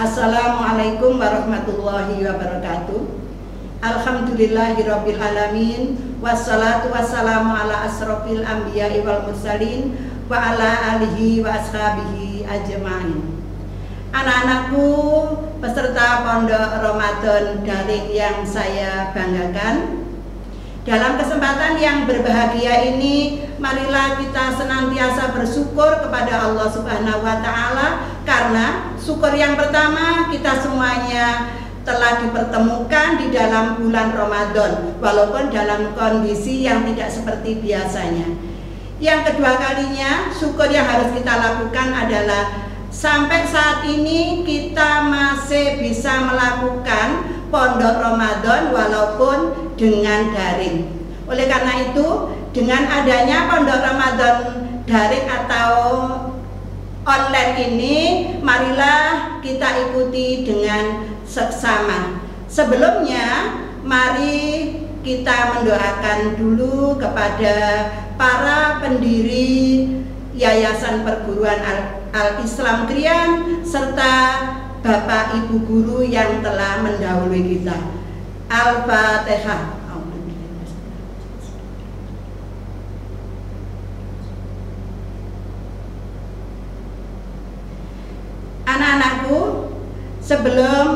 Assalamualaikum warahmatullahi wabarakatuh. Alhamdulillahirabbil alamin, wassalatu wassalamu ala asrofil anbiya'i wal mursalin wa ala alihi wa ashabihi ajma'in. Anak-anakku peserta Pondok Ramadan Daring yang saya banggakan, dalam kesempatan yang berbahagia ini, marilah kita senantiasa bersyukur kepada Allah Subhanahu wa Ta'ala, karena syukur yang pertama, kita semuanya telah dipertemukan di dalam bulan Ramadan, walaupun dalam kondisi yang tidak seperti biasanya. Yang kedua kalinya, syukur yang harus kita lakukan adalah sampai saat ini kita masih bisa melakukan Pondok Ramadan walaupun dengan daring. Oleh karena itu, dengan adanya Pondok Ramadan daring atau online ini, marilah kita ikuti dengan seksama. Sebelumnya, mari kita mendoakan dulu kepada para pendiri Yayasan Perguruan Al-Islam Krian serta Bapak Ibu guru yang telah mendahului kita. Al-Fatihah. Anak-anakku, sebelum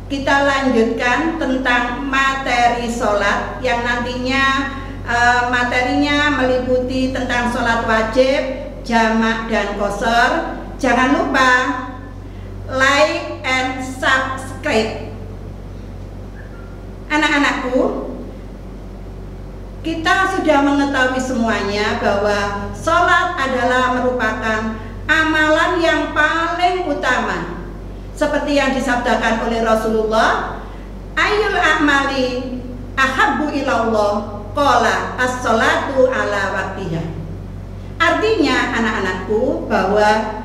kita lanjutkan tentang materi sholat yang nantinya materinya meliputi tentang sholat wajib, jamak dan qashar, jangan lupa like and subscribe. Anak-anakku, kita sudah mengetahui semuanya bahwa sholat adalah merupakan amalan yang paling utama, seperti yang disabdakan oleh Rasulullah, ayyul a'mali ahabbu ilallah qala as-sholatu ala waktiha. Artinya anak-anakku bahwa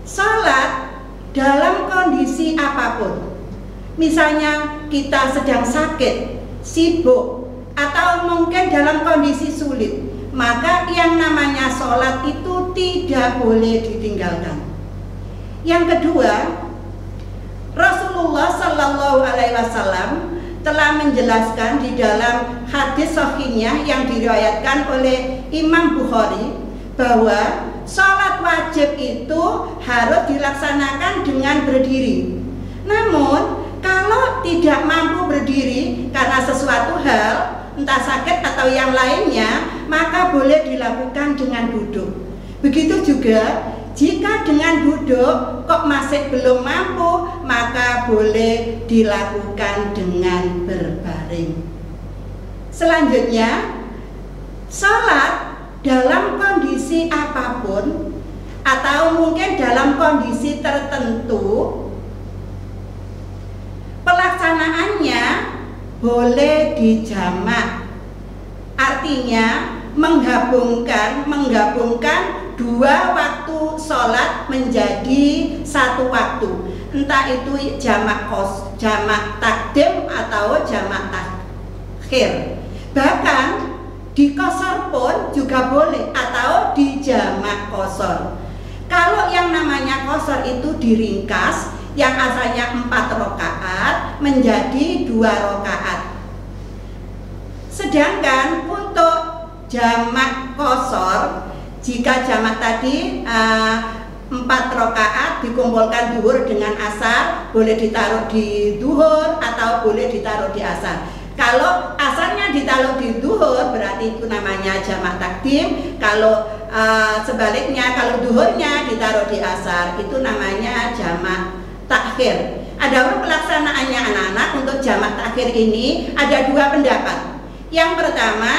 sholat dalam kondisi apapun, misalnya kita sedang sakit, sibuk, atau mungkin dalam kondisi sulit, maka yang namanya sholat itu tidak boleh ditinggalkan. Yang kedua, Rasulullah Sallallahu Alaihi Wasallam telah menjelaskan di dalam hadis sahihnya yang diriwayatkan oleh Imam Bukhari bahwa sholat wajib itu harus dilaksanakan dengan berdiri. Namun kalau tidak mampu berdiri karena sesuatu hal, entah sakit atau yang lainnya, maka boleh dilakukan dengan duduk. Begitu juga jika dengan duduk kok masih belum mampu, maka boleh dilakukan dengan berbaring. Selanjutnya, sholat dalam kondisi apapun atau mungkin dalam kondisi tertentu, pelaksanaannya boleh dijamak. Artinya menggabungkan dua waktu sholat menjadi satu waktu, entah itu jamak takdim atau jamak takhir. Bahkan di qashar pun juga boleh, atau di jamak qashar. Kalau yang namanya qashar itu diringkas, yang asalnya 4 rakaat menjadi 2 rakaat. Sedangkan untuk jamak qashar, jika jamak tadi 4 rakaat dikumpulkan duhur dengan asar, boleh ditaruh di duhur atau boleh ditaruh di asar. Kalau asarnya ditaruh di duhur berarti itu namanya jamak takdim. Kalau sebaliknya, kalau duhurnya ditaruh di asar, itu namanya jamak takhir. Adapun pelaksanaannya anak-anak untuk jamak takhir ini ada 2 pendapat. Yang pertama,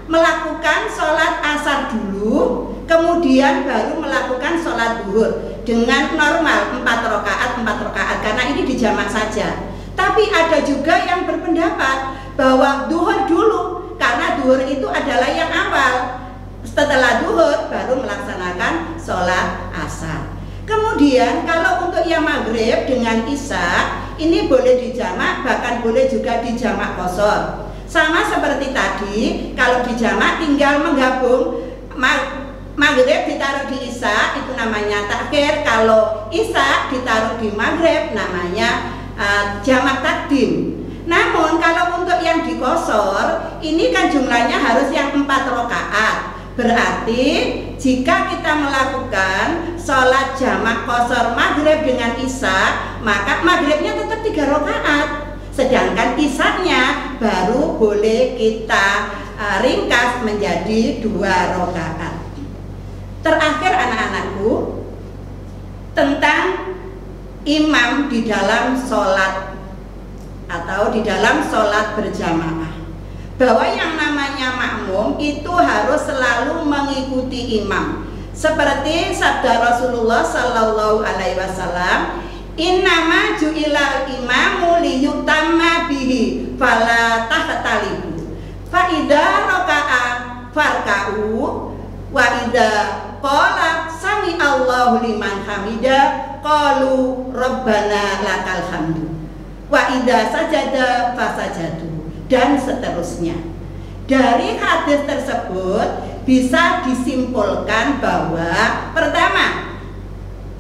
melakukan sholat asar dulu, kemudian baru melakukan sholat duhur dengan normal 4 rakaat, karena ini dijamak saja. Tapi ada juga yang berpendapat bahwa duhur dulu, karena duhur itu adalah yang awal. Setelah duhur baru melaksanakan sholat asar. Kemudian kalau untuk yang maghrib dengan isya, ini boleh dijamak, bahkan boleh juga dijamak qashar. Sama seperti tadi, kalau dijamak tinggal menggabung maghrib ditaruh di isya itu namanya takhir. Kalau isya ditaruh di maghrib namanya jamak takdim. Namun kalau untuk yang dikosor ini kan jumlahnya harus yang 4 rakaat. Berarti jika kita melakukan sholat jamak kosor maghrib dengan isya, maka maghribnya tetap 3 rakaat. Sedangkan isyanya baru boleh kita ringkas menjadi 2 rakaat. Terakhir anak-anakku, tentang imam di dalam sholat atau di dalam sholat berjamaah, bahwa yang namanya makmum itu harus selalu mengikuti imam. Seperti sabda Rasulullah Sallallahu Alaihi Wasallam, innama ju'ilal imamu liyutamma bihi fala tahtalifu fa idza raka'a farka'u wa idza qala sami Allahu liman hamida qalu rabbana lakal hamdu wa idza sajada fasajadu, dan seterusnya. Dari hadis tersebut bisa disimpulkan bahwa pertama,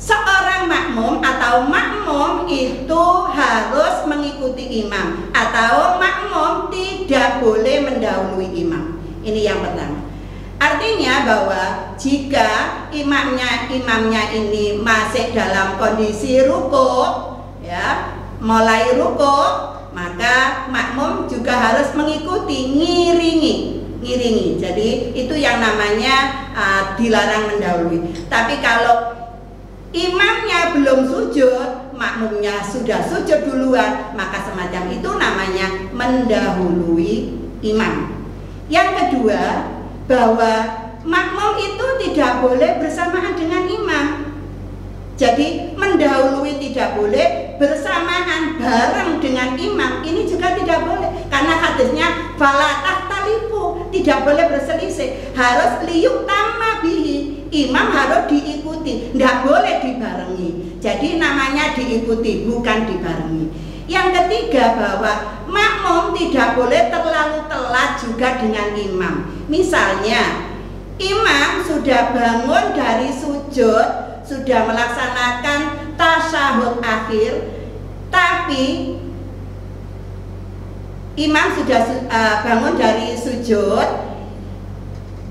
seorang makmum atau makmum itu harus mengikuti imam, atau makmum tidak boleh mendahului imam. Ini yang pertama. Artinya bahwa jika imamnya ini masih dalam kondisi rukuk, ya, mulai rukuk, maka makmum juga harus mengikuti, ngiringi. Jadi itu yang namanya dilarang mendahului. Tapi kalau imamnya belum sujud, makmumnya sudah sujud duluan, maka semacam itu namanya mendahului imam. Yang kedua, bahwa makmum itu tidak boleh bersamaan dengan imam. Jadi mendahului tidak boleh, bersamaan bareng dengan imam ini juga tidak boleh, karena hadisnya fala tahtalifu, tidak boleh berselisih, harus liyutamma bihi, imam harus diikuti, tidak boleh dibarengi. Jadi namanya diikuti, bukan dibarengi. Yang ketiga, bahwa makmum tidak boleh terlalu telat juga dengan imam. Misalnya imam sudah bangun dari sujud, sudah melaksanakan tasyahud akhir, tapi imam sudah bangun dari sujud,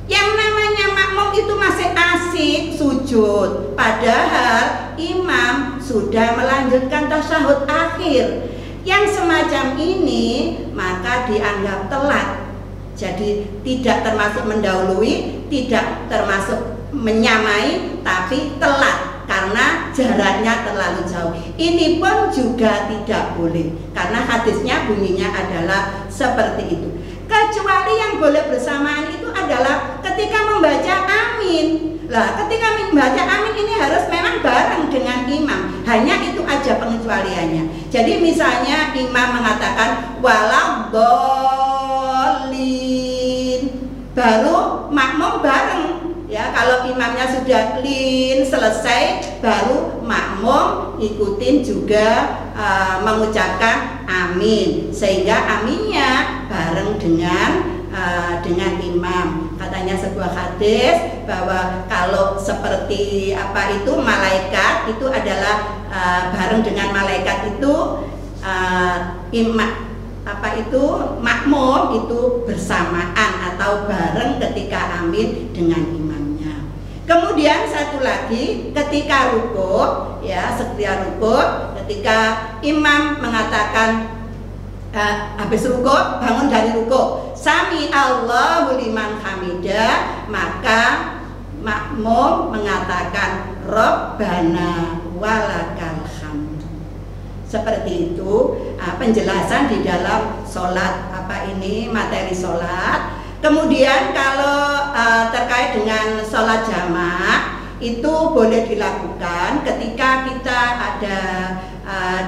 yang namanya makmum itu masih asik sujud, padahal imam sudah melanjutkan tasyahud akhir. Yang semacam ini maka dianggap telat. Jadi tidak termasuk mendahului, tidak termasuk menyamai, tapi telat karena jaraknya terlalu jauh. Ini pun juga tidak boleh, karena hadisnya bunyinya adalah seperti itu. Kecuali yang boleh bersamaan itu adalah ketika membaca amin. Lah, ketika membaca amin ini harus memang bareng dengan imam. Hanya itu aja pengecualiannya. Jadi misalnya imam mengatakan waladhdallin, baru makmum bareng. Ya, kalau imamnya sudah lin selesai, baru makmum ikutin juga mengucapkan amin, sehingga aminnya bareng dengan imam. Katanya sebuah hadis bahwa kalau seperti malaikat itu adalah bareng dengan malaikat itu makmum itu bersamaan atau bareng ketika amin dengan imamnya. Kemudian satu lagi, ketika rukuk, ya, ketika imam mengatakan habis rukuk, bangun dari rukuk, sami Allahu liman hamidah, maka makmum mengatakan Rabbana walakal hamd. Seperti itu penjelasan di dalam sholat materi sholat. Kemudian kalau terkait dengan sholat jamaah itu boleh dilakukan ketika kita ada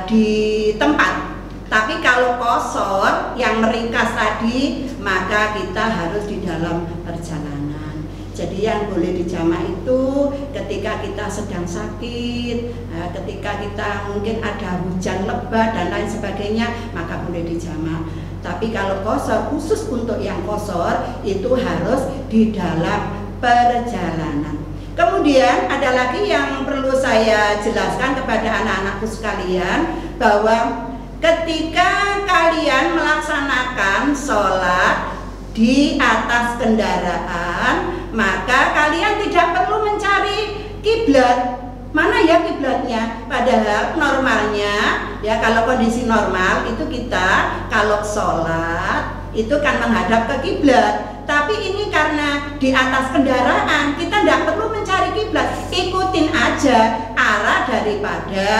di tempat. Tapi kalau qashar yang meringkas tadi, maka kita harus di dalam perjalanan. Jadi yang boleh dijamak itu ketika kita sedang sakit, ketika kita mungkin ada hujan lebat dan lain sebagainya, maka boleh dijamak. Tapi kalau qashar, khusus untuk yang qashar itu harus di dalam perjalanan. Kemudian ada lagi yang perlu saya jelaskan kepada anak-anakku sekalian, bahwa ketika kalian melaksanakan sholat di atas kendaraan, maka kalian tidak perlu mencari kiblat. Mana ya kiblatnya? Padahal normalnya ya, kalau kondisi normal itu kita kalau sholat itu kan menghadap ke kiblat. Tapi ini karena di atas kendaraan, kita tidak perlu mencari kiblat, ikutin aja arah daripada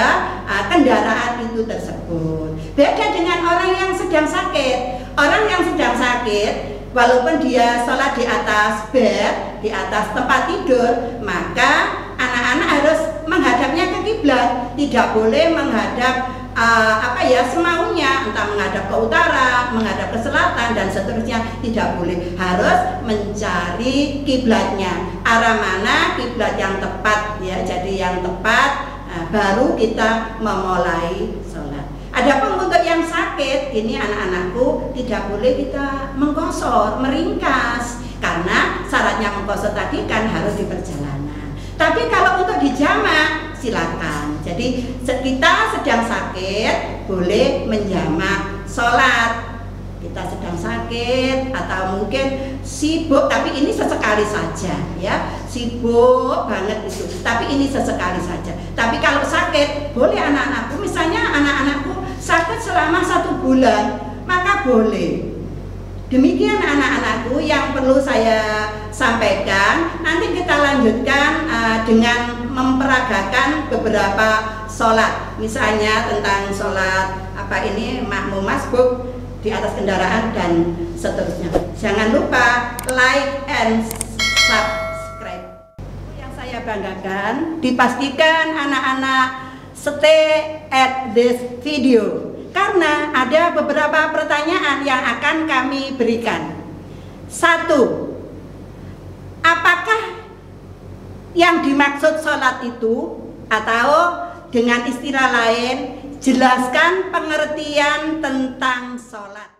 kendaraan itu tersebut. Beda dengan orang yang sedang sakit. Orang yang sedang sakit, walaupun dia sholat di atas bed, di atas tempat tidur, maka anak-anak harus menghadapnya ke kiblat. Tidak boleh menghadap semaunya, entah menghadap ke utara, menghadap ke selatan dan seterusnya, tidak boleh. Harus mencari kiblatnya, arah mana kiblat yang tepat ya. Jadi yang tepat baru kita memulai sholat. Adapun untuk yang sakit, ini anak-anakku tidak boleh kita mengkosor, meringkas, karena syaratnya mengkosor tadi kan harus di perjalanan. Tapi kalau untuk di jamak silakan. Jadi kita sedang sakit boleh menjamak sholat. Kita sedang sakit atau mungkin sibuk, tapi ini sesekali saja ya. Sibuk banget itu, tapi ini sesekali saja. Tapi kalau sakit boleh anak-anakku, misalnya anak-anakku sakit selama 1 bulan, maka boleh. Demikian anak-anakku yang perlu saya sampaikan. Nanti kita lanjutkan dengan memperagakan beberapa sholat, misalnya tentang sholat makmum masbuk di atas kendaraan dan seterusnya. Jangan lupa like and subscribe. Yang saya banggakan, dipastikan anak-anak stay at this video, karena ada beberapa pertanyaan yang akan kami berikan. 1. Apakah yang dimaksud sholat itu? Atau dengan istilah lain, jelaskan pengertian tentang sholat.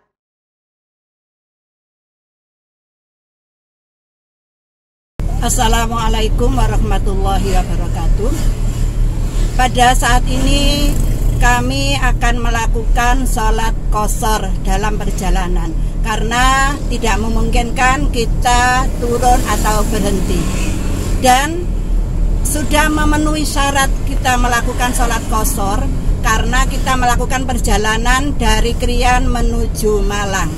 Assalamualaikum warahmatullahi wabarakatuh. Pada saat ini kami akan melakukan sholat qashar dalam perjalanan, karena tidak memungkinkan kita turun atau berhenti. Dan sudah memenuhi syarat kita melakukan sholat qashar karena kita melakukan perjalanan dari Krian menuju Malang.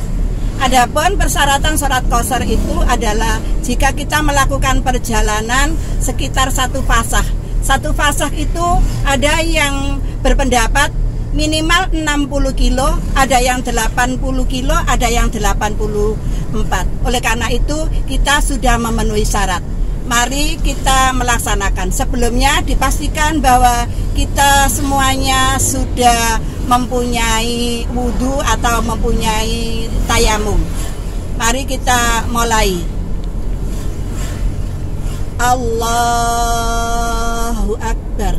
Adapun persyaratan sholat qashar itu adalah jika kita melakukan perjalanan sekitar 1 fasah. 1 fasah itu ada yang berpendapat minimal 60 kilo, ada yang 80 kilo, ada yang 84. Oleh karena itu kita sudah memenuhi syarat. Mari kita melaksanakan. Sebelumnya dipastikan bahwa kita semuanya sudah mempunyai wudhu atau mempunyai tayamum. Mari kita mulai. Allahu Akbar.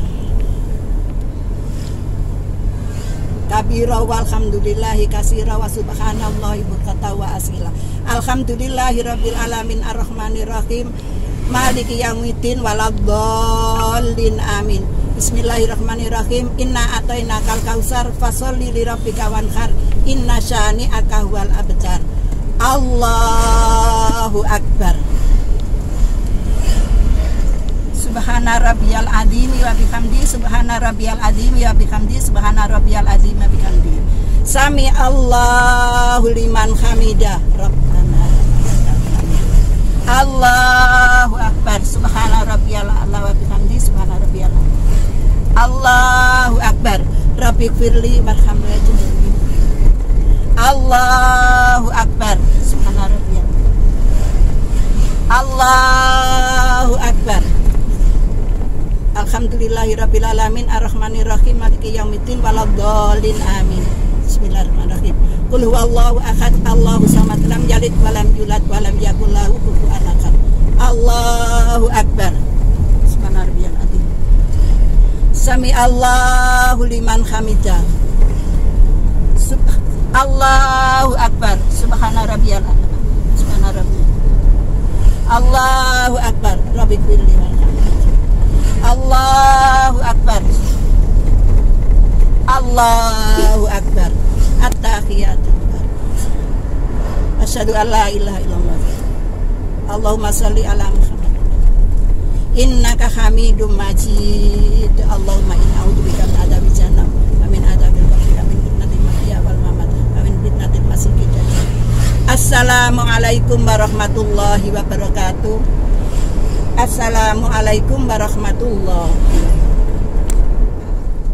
Kabira walhamdulillahi katsira wa subhanallahi bukratan wa asila. Alhamdulillahirabbil alamin arrahmanirrahim maliki yaumiddin waladdallin amin. Bismillahirrahmanirrahim. Inna atainakal kausar fasholli lirabbika wanhar inna syani'aka huwal abtar. Allahu Akbar. Subhana rabbiyal azim wa bihamdi, subhana rabbiyal azim wa bihamdi, subhana rabbiyal azim wa bihamdi. Sami Allahu liman hamidah. Rabbana Allahu Akbar. Subhana rabbiyal a'la wa bihamdi, subhana rabbiyal a'la. Allahu Akbar. Rabbighfirli warhamni. Allahu Akbar. Subhana rabbiyal. Allahu Akbar. Alhamdulillahirabbil alamin arrahmanirrahim maliki yaumiddin waladdallin amin. Bismillahirrahmanirrahim. Qul huwallahu ahad, Allahu samad, lam yalid wa lam yulad wa lam yakul lahu kufuwan ahad. Allahu Akbar. Subhanarabbiyal azim. Sami Allahu liman hamidah. Allahu Akbar. Subhanarabbiyal azim. Subhanarabbiyal. Allahu Akbar. Rabbi firli warhamni. Allahu Akbar. Allahu Akbar. At-tahiyatu. Asyhadu an la ilaha illallah. Allahumma shalli ala Muhammad. Innaka Hamidum Majid. Allahumma inna a'udzubika min adzabil jahannam wa min adzabil qabri wa min fitnatil mahya wal mamat wa min fitnatil masiihid dajjal. Assalamualaikum warahmatullahi wabarakatuh. Assalamualaikum warahmatullahi wabarakatuh.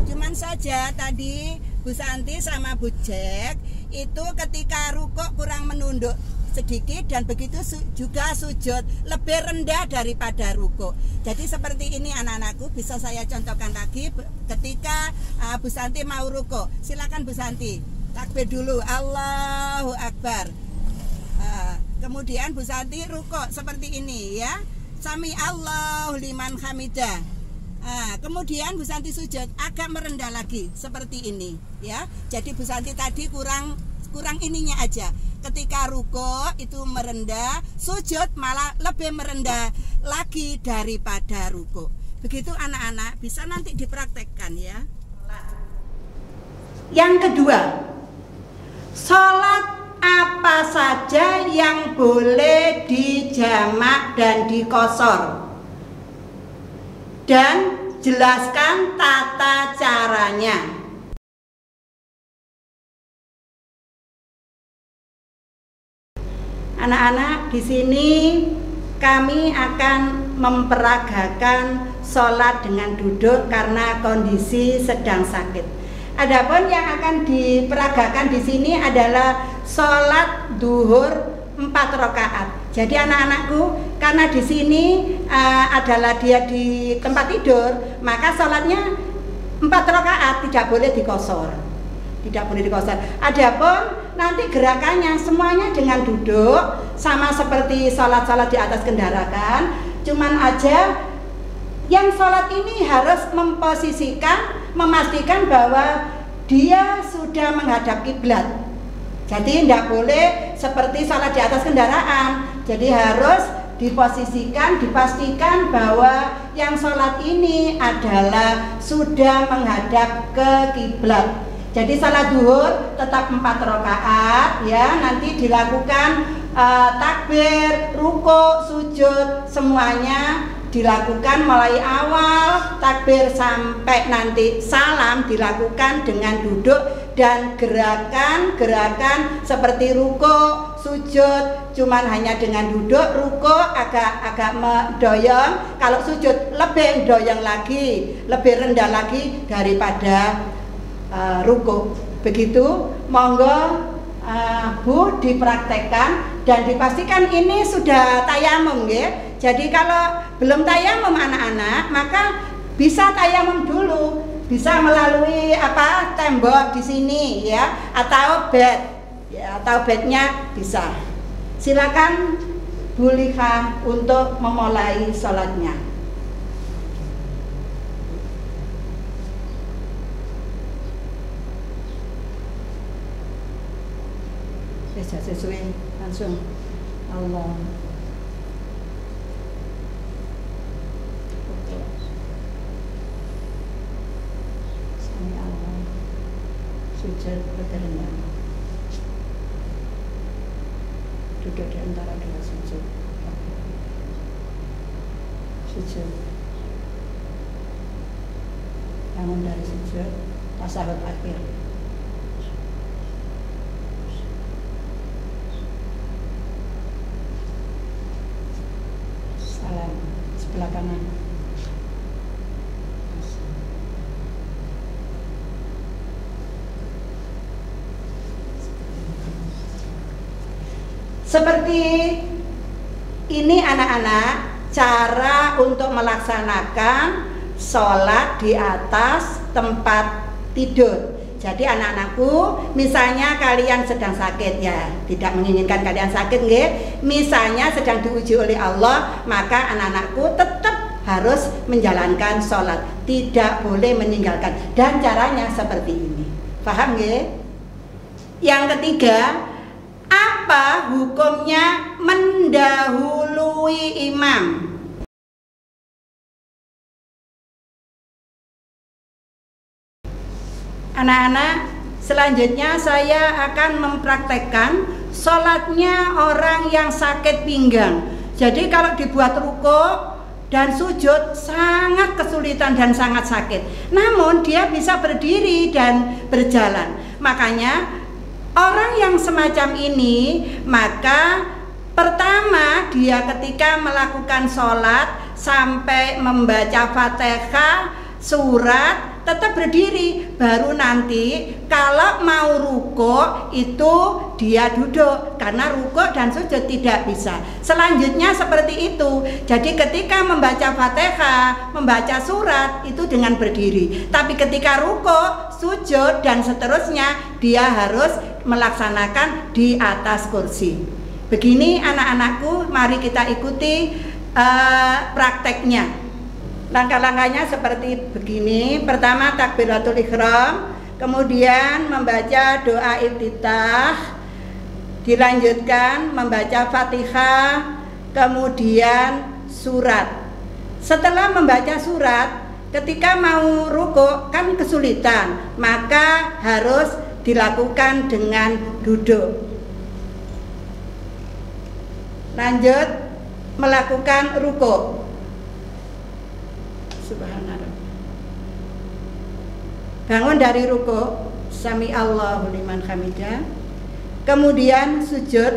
Cuman saja tadi Bu Santi sama Bu Jack itu ketika rukuk kurang menunduk sedikit dan begitu juga sujud lebih rendah daripada rukuk. Jadi seperti ini anak-anakku, bisa saya contohkan lagi ketika Bu Santi mau rukuk. Silakan Bu Santi, takbir dulu, Allahu Akbar. Kemudian Bu Santi rukuk seperti ini ya, Sami Allahu liman hamidah. Kemudian Bu Santi sujud agak merendah lagi seperti ini ya. Jadi Bu Santi tadi kurang ininya aja. Ketika rukuk itu merendah, sujud malah lebih merendah lagi daripada rukuk. Begitu anak-anak, bisa nanti dipraktekkan ya. Yang kedua, sholat apa saja yang boleh dijamak dan dikosor, dan jelaskan tata caranya. Anak-anak, di sini kami akan memperagakan sholat dengan duduk karena kondisi sedang sakit. Adapun yang akan diperagakan di sini adalah sholat duhur 4 rakaat. Jadi anak-anakku, karena di sini adalah dia di tempat tidur, maka sholatnya 4 rakaat, tidak boleh dikosor. Tidak boleh dikosor. Adapun nanti gerakannya semuanya dengan duduk, sama seperti sholat-sholat di atas kendaraan. Cuman aja yang sholat ini harus memastikan bahwa dia sudah menghadap kiblat. Jadi tidak boleh seperti sholat di atas kendaraan. Jadi harus dipastikan bahwa yang sholat ini adalah sudah menghadap ke kiblat. Jadi salat duhur tetap 4 rakaat ya, nanti dilakukan takbir, rukuk, sujud, semuanya dilakukan mulai awal takbir sampai nanti salam dilakukan dengan duduk, dan gerakan seperti rukuk, sujud cuman hanya dengan duduk, rukuk agak mendoyong, kalau sujud lebih doyong lagi, lebih rendah lagi daripada rukuk. Begitu, monggo Bu dipraktekkan dan dipastikan ini sudah tayamum ya. Jadi kalau belum tayamum anak-anak, maka bisa tayamum dulu, bisa melalui tembok di sini ya, atau bed ya, atau bednya bisa. Silakan Bu Lika untuk memulai sholatnya. Sesuai langsung Allah. Sami Allah. Sujud berterendah. Duduk di antara dua sujud. Sujud. Bangun dari sujud, tasyahud akhir. Sebelah kanan. Seperti ini anak-anak, cara untuk melaksanakan sholat di atas tempat tidur. Jadi anak-anakku, misalnya kalian sedang sakit ya, tidak menginginkan kalian sakit nggih. Misalnya sedang diuji oleh Allah, maka anak-anakku tetap harus menjalankan sholat, tidak boleh meninggalkan. Dan caranya seperti ini. Paham nggih? Yang ketiga, Apa hukumnya mendahului imam? Anak-anak, selanjutnya saya akan mempraktekkan sholatnya orang yang sakit pinggang. Jadi kalau dibuat ruko dan sujud sangat kesulitan dan sangat sakit. Namun dia bisa berdiri dan berjalan. Makanya orang yang semacam ini, maka pertama dia ketika melakukan sholat sampai membaca Fatihah, surat, tetap berdiri. Baru nanti kalau mau ruko itu dia duduk, karena ruko dan sujud tidak bisa. Selanjutnya seperti itu. Jadi ketika membaca Fatihah, membaca surat itu dengan berdiri. Tapi ketika ruko, sujud dan seterusnya dia harus melaksanakan di atas kursi. Begini anak-anakku, mari kita ikuti prakteknya. Langkah-langkahnya seperti begini. Pertama takbiratul ihram, kemudian membaca doa iftitah, dilanjutkan membaca Fatihah, kemudian surat. Setelah membaca surat, ketika mau ruku kan kesulitan, maka harus dilakukan dengan duduk. Lanjut melakukan ruku. Subhanallah. Bangun dari ruku, sami Allahu liman hamidah. Kemudian sujud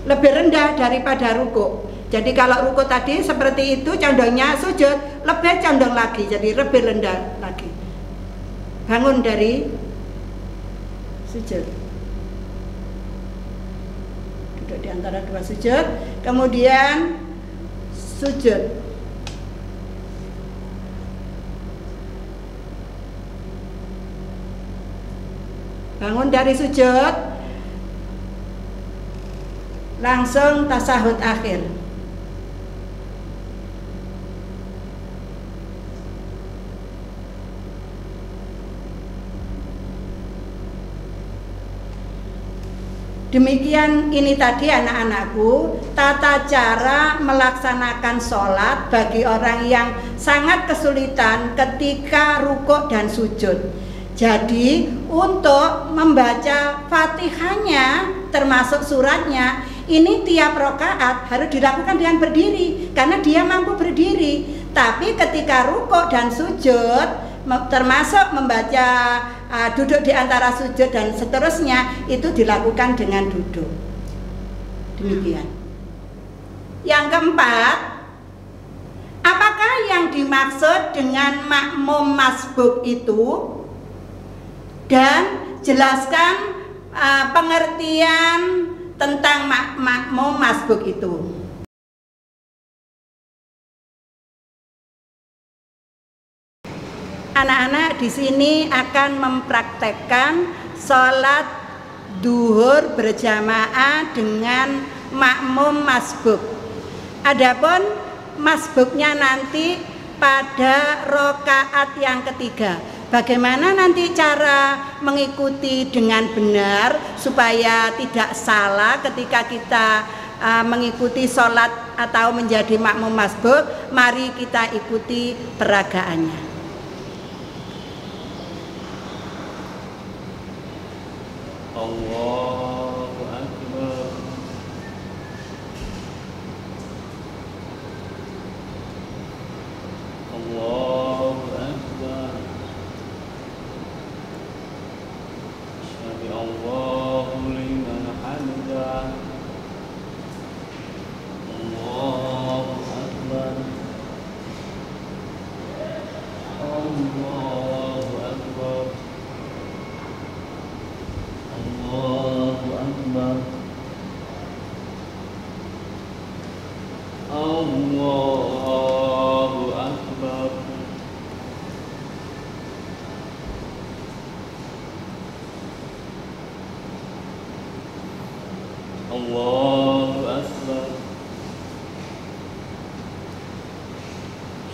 lebih rendah daripada ruku. Jadi kalau ruku tadi seperti itu condongnya, sujud lebih condong lagi, jadi lebih rendah lagi. Bangun dari sujud, duduk di antara dua sujud, kemudian sujud. Bangun dari sujud, langsung tasahud akhir. Demikian ini tadi anak-anakku, tata cara melaksanakan sholat bagi orang yang sangat kesulitan ketika rukuk dan sujud. Jadi untuk membaca Fatihahnya termasuk suratnya, ini tiap rakaat harus dilakukan dengan berdiri karena dia mampu berdiri. Tapi ketika rukuk dan sujud termasuk membaca duduk di antara sujud dan seterusnya itu dilakukan dengan duduk. Demikian. Yang keempat, apakah yang dimaksud dengan makmum masbuk itu? Dan jelaskan pengertian tentang makmum masbuk itu. Anak-anak di sini akan mempraktekkan sholat duhur berjamaah dengan makmum masbuk. Adapun masbuknya nanti pada rakaat yang ketiga. Bagaimana nanti cara mengikuti dengan benar supaya tidak salah ketika kita mengikuti sholat atau menjadi makmum masbuk? Mari kita ikuti peragaannya. Allahu Akbar. Allahu Akbar. Sami Allahu liman hamidah. Allahu Akbar. Allahu Akbar. Allahu Akbar. Allahu Akbar. Allahu Akbar.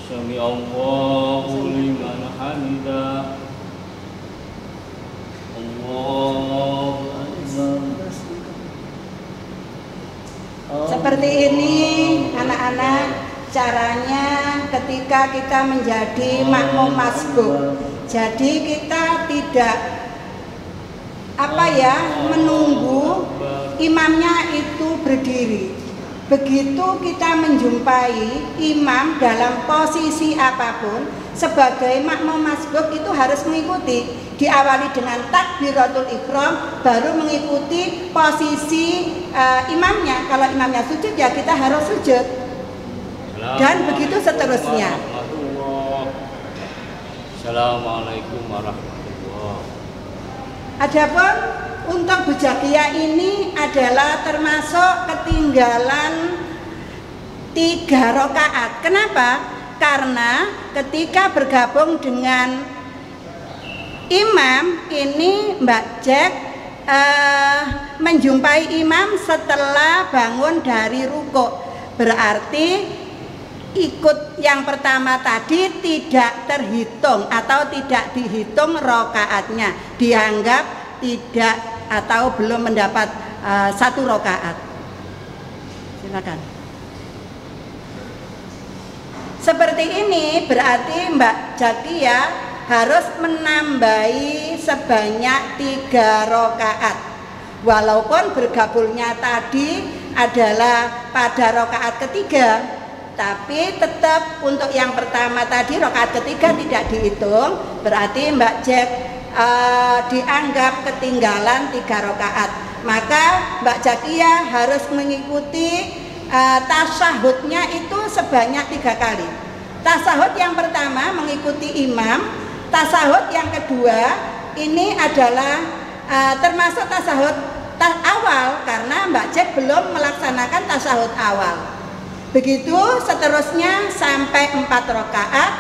Sami Allahu liman hamidah. Allahu Akbar. Seperti ini anak-anak caranya ketika kita menjadi makmum masbuk. Jadi kita tidak menunggu imamnya itu berdiri. Begitu kita menjumpai imam dalam posisi apapun, sebagai makmum masbuk itu harus mengikuti. Diawali dengan takbiratul ihram, baru mengikuti posisi imamnya. Kalau imamnya sujud ya kita harus sujud. Dan begitu seterusnya. Assalamualaikum warahmatullahi. Adapun untuk Bujakia ini adalah termasuk ketinggalan 3 rakaat. Kenapa? Karena ketika bergabung dengan imam ini Mbak Jack menjumpai imam setelah bangun dari rukuk. Berarti ikut yang pertama tadi tidak terhitung atau tidak dihitung rakaatnya, dianggap tidak atau belum mendapat 1 rakaat. Silakan. Seperti ini berarti Mbak Jakia harus menambahi sebanyak 3 rakaat. Walaupun bergabungnya tadi adalah pada rakaat ketiga, tapi tetap untuk yang pertama tadi rakaat ketiga tidak dihitung, berarti Mbak Jack dianggap ketinggalan 3 rakaat. Maka Mbak Jakia harus mengikuti tasyahudnya itu sebanyak 3 kali. Tasyahud yang pertama mengikuti imam, tasyahud yang kedua ini adalah termasuk tasyahud awal karena Mbak Jack belum melaksanakan tasyahud awal. Begitu seterusnya sampai 4 rakaat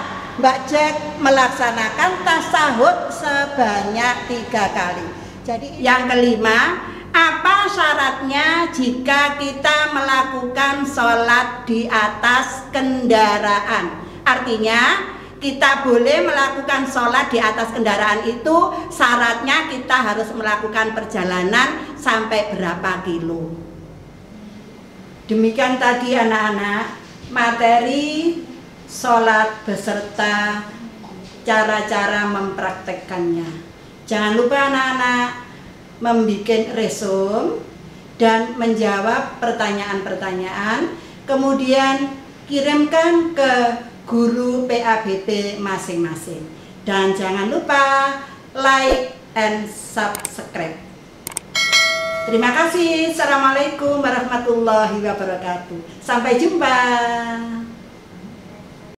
Mbak Jack melaksanakan tasyahud sebanyak 3 kali. Jadi yang kelima, apa syaratnya jika kita melakukan sholat di atas kendaraan? Artinya kita boleh melakukan sholat di atas kendaraan itu syaratnya kita harus melakukan perjalanan sampai berapa kilo. Demikian tadi anak-anak materi sholat beserta cara-cara mempraktekkannya. Jangan lupa anak-anak membuat resume dan menjawab pertanyaan-pertanyaan, kemudian kirimkan ke guru PABT masing-masing. Dan jangan lupa like and subscribe. Terima kasih. Assalamualaikum warahmatullahi wabarakatuh. Sampai jumpa.